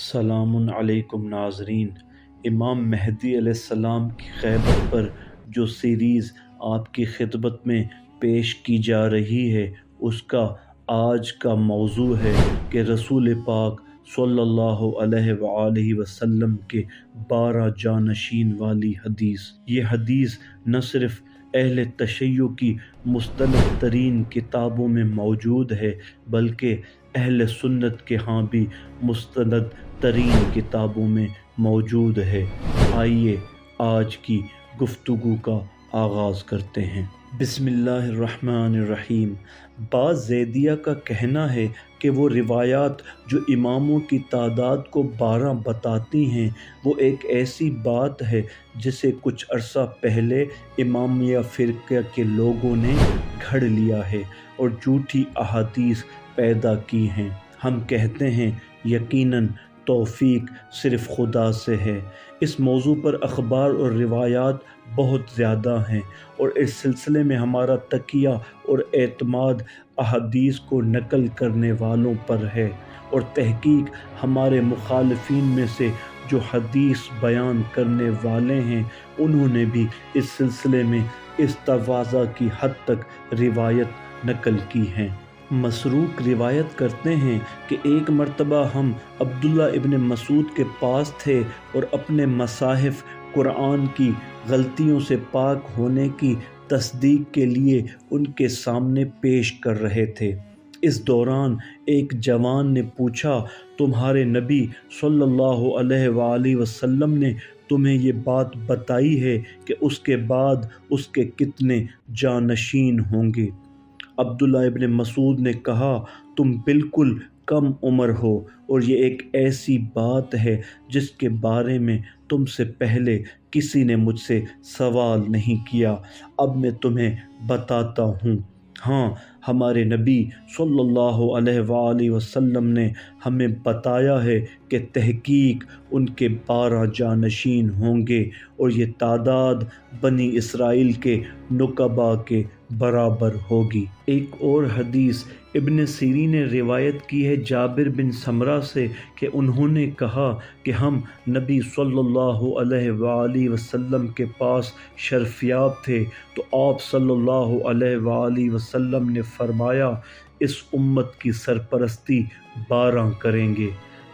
सलाम अलैकुम नाज़रीन। इमाम महदी अलैहिस्सलाम की ग़ैबत पर जो सीरीज़ आपकी खिदमत में पेश की जा रही है, उसका आज का मौजू है कि रसूल पाक सल्लल्लाहु अलैहि वसल्लम के 12 जानशीन वाली हदीस। ये हदीस न सिर्फ़ अहले तशय्युअ की मुस्तनद तरीन किताबों में मौजूद है, बल्कि अहले सुन्नत के यहाँ भी मुस्तनद तरीन किताबों में मौजूद है। आइए आज की गुफ्तगू का आगाज़ करते हैं। बिस्मिल्लाहिर्रहमानिर्रहीम। बाज़ ज़ैदिया का कहना है कि वो रिवायात जो इमामों की तादाद को 12 बताती हैं, वो एक ऐसी बात है जिसे कुछ अरसा पहले इमामिया फ़िरक़े के लोगों ने घड़ लिया है और झूठी अहादीस पैदा की हैं। हम कहते हैं यकीनन तौफ़ीक सिर्फ़ खुदा से है। इस मौजू पर अखबार और रिवायात बहुत ज़्यादा हैं और इस सिलसिले में हमारा तकिया और एतमाद अहादीस को नकल करने वालों पर है, और तहकीक हमारे मुखालिफिन में से जो हदीस बयान करने वाले हैं, उन्होंने भी इस सिलसिले में इस तवाज़ा की हद तक रिवायत नकल की हैं। मसरूक रिवायत करते हैं कि एक मर्तबा हम अब्दुल्ला इब्न मसूद के पास थे और अपने मसाहिफ कुरान की गलतियों से पाक होने की तस्दीक के लिए उनके सामने पेश कर रहे थे। इस दौरान एक जवान ने पूछा, तुम्हारे नबी सल्लल्लाहु अलैहि वसल्लम ने तुम्हें ये बात बताई है कि उसके बाद उसके कितने जानशीन होंगे? अब्दुल्ला इब्न मसूद ने कहा, तुम बिल्कुल कम उम्र हो और ये एक ऐसी बात है जिसके बारे में तुमसे पहले किसी ने मुझसे सवाल नहीं किया। अब मैं तुम्हें बताता हूँ। हाँ, हमारे नबी सल्लल्लाहु अलैहि वसल्लम ने हमें बताया है कि तहकीक उनके 12 जानशीन होंगे और ये तादाद बनी इसराइल के नुकबा के बराबर होगी। एक और हदीस इब्न सीरीन ने रिवायत की है जाबिर बिन समरा से कि उन्होंने कहा कि हम नबी सल्लल्लाहु अलैहि वसल्लम के पास शर्फयाब थे, तो आप सल्लल्लाहु अलैहि वसल्लम ने फरमाया, इस उम्मत की सरपरस्ती 12 करेंगे।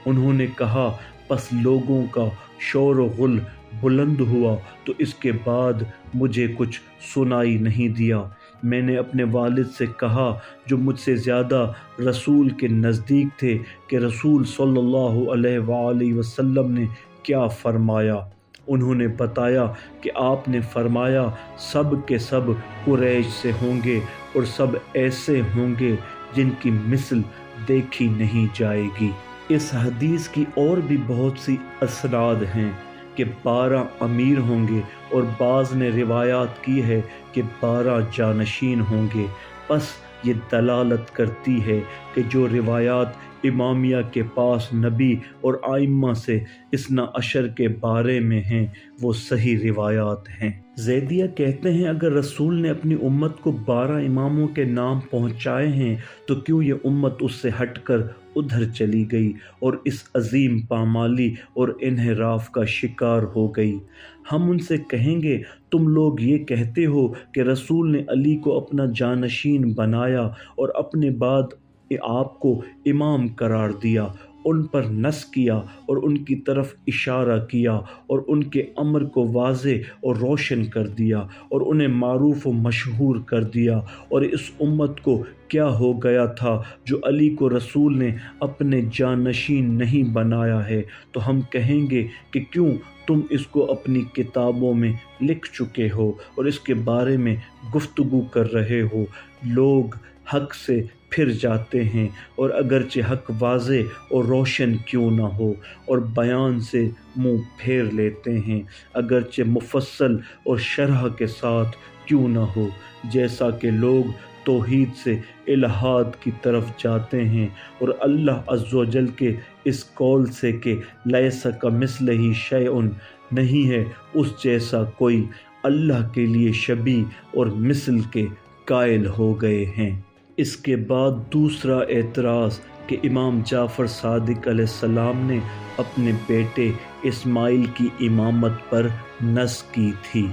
उन्होंने कहा, बस लोगों का शोर व गुल बुलंद हुआ तो इसके बाद मुझे कुछ सुनाई नहीं दिया। मैंने अपने वालिद से कहा, जो मुझसे ज़्यादा रसूल के नज़दीक थे, कि रसूल सल्लल्लाहु अलैहि वसल्लम ने क्या फ़रमाया। उन्होंने बताया कि आपने फ़रमाया, सब के सब कुरैश से होंगे और सब ऐसे होंगे जिनकी मिसल देखी नहीं जाएगी। इस हदीस की और भी बहुत सी असनाद हैं कि 12 अमीर होंगे और बाज़ ने रिवायात की है कि 12 जानशीन होंगे। बस ये दलालत करती है कि जो रिवायात इमामिया के पास नबी और आइम्मा से इस्ना अशर के बारे में हैं, वो सही रिवायात हैं। ज़ैदिया कहते हैं, अगर रसूल ने अपनी उम्मत को 12 इमामों के नाम पहुँचाए हैं, तो क्यों ये उम्मत उससे हटकर उधर चली गई और इस अजीम पामाली और इन्हिराफ का शिकार हो गई। हम उनसे कहेंगे, तुम लोग ये कहते हो कि रसूल ने अली को अपना जानशीन बनाया और अपने बाद आपको इमाम करार दिया, उन पर नस किया और उनकी तरफ इशारा किया और उनके अमर को वाज़े और रोशन कर दिया और उन्हें मारूफ व मशहूर कर दिया, और इस उम्मत को क्या हो गया था जो अली को रसूल ने अपने जानशीन नहीं बनाया है? तो हम कहेंगे कि क्यों तुम इसको अपनी किताबों में लिख चुके हो और इसके बारे में गुफ्तगू कर रहे हो। लोग हक़ से फिर जाते हैं, और अगरचे हक़ वाज़े और रोशन क्यों ना हो, और बयान से मुँह फेर लेते हैं, अगरचे मुफस्सल और शरह के साथ क्यों ना हो। जैसा कि लोग तौहीद से इल्हाद की तरफ जाते हैं और अल्लाह अज़्ज़ व जल के इस कौल से कि लैसा कमिस्लिही शैउन, नहीं है उस जैसा कोई, अल्लाह के लिए शबी और मिसल के कायल हो गए हैं। इसके बाद दूसरा एतराज़ کہ امام جعفر صادق علیہ السلام نے اپنے بیٹے اسماعیل کی امامت پر نص کی تھی۔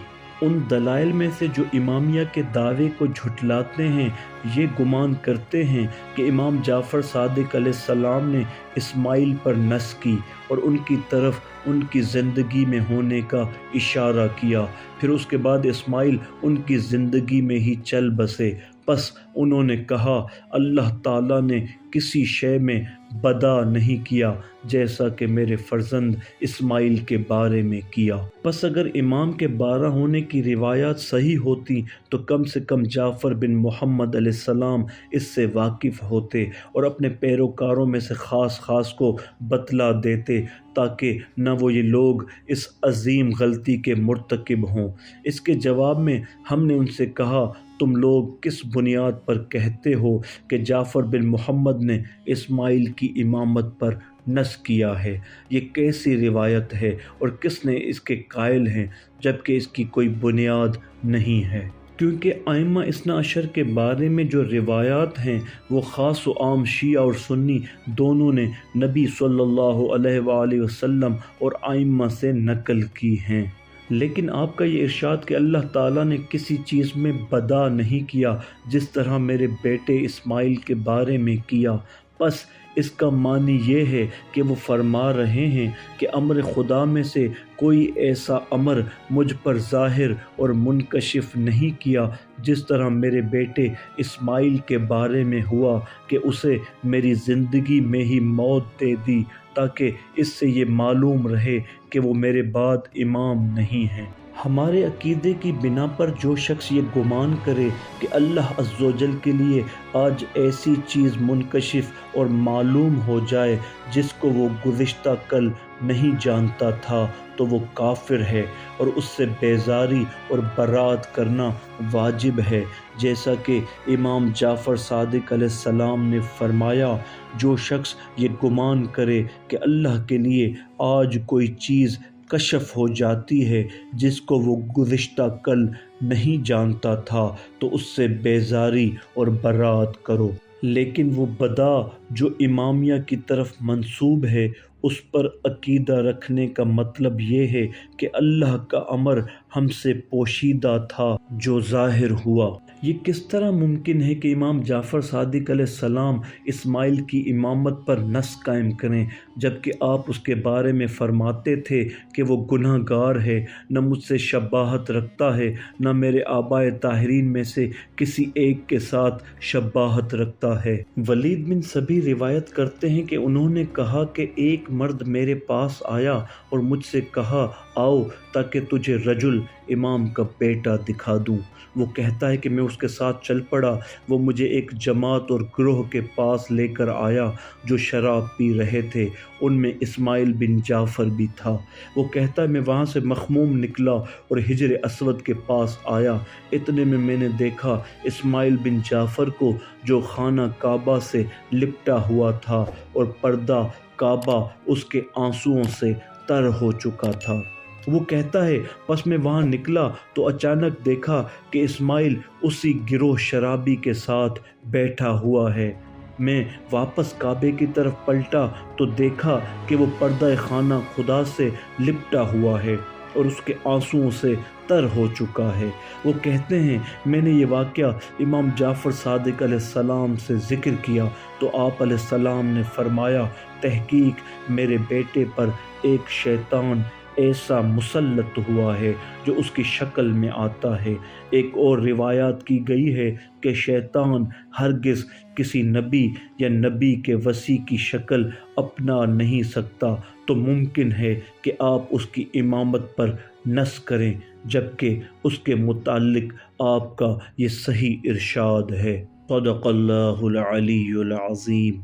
ان دلائل میں سے جو امامیہ کے دعوے کو جھٹلاتے ہیں یہ گمان کرتے ہیں کہ امام جعفر صادق علیہ السلام نے اسماعیل پر نص کی اور ان کی طرف ان کی زندگی میں ہونے کا اشارہ کیا، پھر اس کے بعد اسماعیل ان کی زندگی میں ہی چل بسے۔ پس انہوں نے کہا اللہ تعالیٰ نے کسی شے میں بدا نہیں کیا جیسا کہ میرے فرزند اسماعیل کے بارے میں کیا۔ پس اگر امام کے 12 ہونے کی روایات صحیح ہوتی تو کم سے کم جعفر بن محمد علیہ السلام اس سے واقف ہوتے اور اپنے پیروکاروں میں سے خاص کو بتلا دیتے تاکہ نہ وہ یہ لوگ اس عظیم غلطی کے مرتکب ہوں۔ اس کے جواب میں ہم نے ان سے کہا تم لوگ کس بنیاد پر کہتے ہو کہ جعفر بن محمد نے اسماعیل کی امامت پر نص کیا ہے؟ یہ کیسی روایت ہے اور کس نے اس کے قائل ہیں جبکہ اس کی کوئی بنیاد نہیں ہے؟ کیونکہ ائمہ اثنا عشر کے بارے میں جو روایات ہیں وہ خاص و عام شیعہ اور سنی دونوں نے نبی صلی اللہ علیہ وآلہ وسلم اور ائمہ سے نقل کی ہیں، لیکن آپ کا یہ ارشاد کہ اللہ تعالیٰ نے کسی چیز میں بدا نہیں کیا جس طرح میرے بیٹے اسماعیل کے بارے میں کیا، پس اس کا معنی یہ ہے کہ وہ فرما رہے ہیں کہ امر خدا میں سے کوئی ایسا امر مجھ پر ظاہر اور منکشف نہیں کیا جس طرح میرے بیٹے اسماعیل کے بارے میں ہوا کہ اسے میری زندگی میں ہی موت دے دی تاکہ اس سے یہ معلوم رہے کہ وہ میرے بعد امام نہیں ہیں۔ ہمارے عقیدے کی بنا پر جو شخص یہ گمان کرے کہ اللہ عز و جل کے لیے آج ایسی چیز منکشف اور معلوم ہو جائے جس کو وہ گزشتہ کل نہیں جانتا تھا تو وہ کافر ہے اور اس سے بیزاری اور برات کرنا واجب ہے، جیسا کہ امام جعفر صادق علیہ السلام نے فرمایا جو شخص یہ گمان کرے کہ اللہ کے لیے آج کوئی چیز کشف ہو جاتی ہے جس کو وہ گزشتہ کل نہیں جانتا تھا تو اس سے بیزاری اور برات کرو، لیکن وہ بدا جو امامیہ کی طرف منسوب ہے اس پر عقیدہ رکھنے کا مطلب یہ ہے کہ اللہ کا امر ہم سے پوشیدہ تھا جو ظاہر ہوا۔ یہ کس طرح ممکن ہے کہ امام جعفر صادق علیہ السلام اسماعیل کی امامت پر نص قائم کریں جبکہ آپ اس کے بارے میں فرماتے تھے کہ وہ گناہ گار ہے، نہ مجھ سے شباہت رکھتا ہے، نہ میرے آبائے طاہرین میں سے کسی ایک کے ساتھ شباہت رکھتا ہے۔ ولید بن سبی روایت کرتے ہیں کہ انہوں نے کہا کہ ایک مرد میرے پاس آیا اور مجھ سے کہا آؤ تاکہ تجھے رجل امام کا بیٹا دکھا دوں۔ وہ کہتا ہے کہ میں اس کے ساتھ چل پڑا، وہ مجھے ایک جماعت اور گروہ کے پاس لے کر آیا جو شراب پی رہے تھے، ان میں اسماعیل بن جعفر بھی تھا۔ وہ کہتا ہے میں وہاں سے مخموم نکلا اور حجر اسود کے پاس آیا، اتنے میں میں نے دیکھا اسماعیل بن جعفر کو جو خانہ کعبہ سے لپٹا ہوا تھا اور پردہ کعبہ اس کے آنسوؤں سے تر ہو چکا تھا۔ وہ کہتا ہے پس میں وہاں نکلا تو اچانک دیکھا کہ اسماعیل اسی گروہ شرابی کے ساتھ بیٹھا ہوا ہے۔ میں واپس کعبے کی طرف پلٹا تو دیکھا کہ وہ پردہ خانہ خدا سے لپٹا ہوا ہے اور اس کے آنسوؤں سے تر ہو چکا ہے۔ وہ کہتے ہیں میں نے یہ واقعہ امام جعفر صادق علیہ السلام سے ذکر کیا تو آپ علیہ السلام نے فرمایا تحقیق میرے بیٹے پر ایک شیطان ایسا مسلط ہوا ہے جو اس کی شکل میں آتا ہے۔ ایک اور روایات کی گئی ہے کہ شیطان ہرگز کسی نبی یا نبی کے وصی کی شکل اپنا نہیں سکتا، تو ممکن ہے کہ آپ اس کی امامت پر نص کریں جبکہ اس کے متعلق آپ کا یہ صحیح ارشاد ہے۔ صدق اللہ العلی العظیم۔